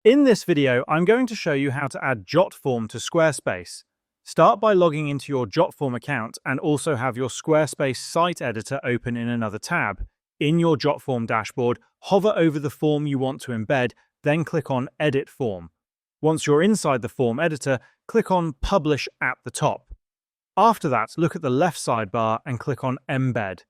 In this video, I'm going to show you how to add JOTFORM to Squarespace. Start by logging into your JOTFORM account and also have your Squarespace site editor open in another tab. In your JOTFORM dashboard, hover over the form you want to embed, then click on Edit Form. Once you're inside the form editor, click on Publish at the top. After that, look at the left sidebar and click on Embed.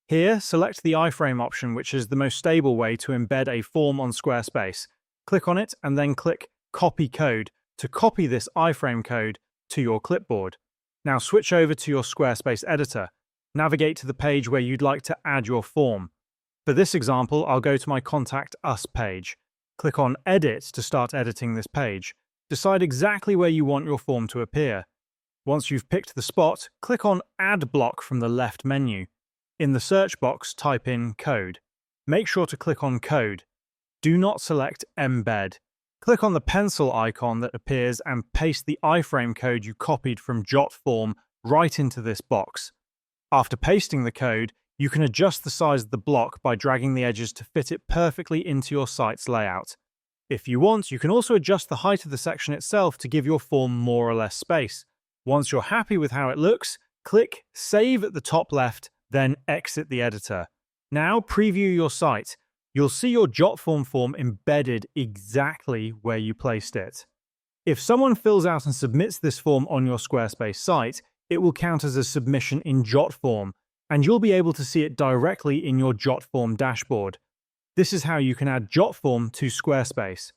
Here, select the iframe option, which is the most stable way to embed a form on Squarespace. Click on it and then click Copy Code to copy this iframe code to your clipboard. Now switch over to your Squarespace editor. Navigate to the page where you'd like to add your form. For this example, I'll go to my Contact Us page. Click on Edit to start editing this page. Decide exactly where you want your form to appear. Once you've picked the spot, click on Add Block from the left menu. In the search box, type in Code. Make sure to click on Code. Do not select Embed. Click on the pencil icon that appears and paste the iframe code you copied from JOTFORM right into this box. After pasting the code, you can adjust the size of the block by dragging the edges to fit it perfectly into your site's layout. If you want, you can also adjust the height of the section itself to give your form more or less space. Once you're happy with how it looks, click Save at the top left, then exit the editor. Now preview your site. You'll see your JOTFORM form embedded exactly where you placed it. If someone fills out and submits this form on your Squarespace site, it will count as a submission in JOTFORM, and you'll be able to see it directly in your JOTFORM dashboard. This is how you can add JOTFORM to Squarespace.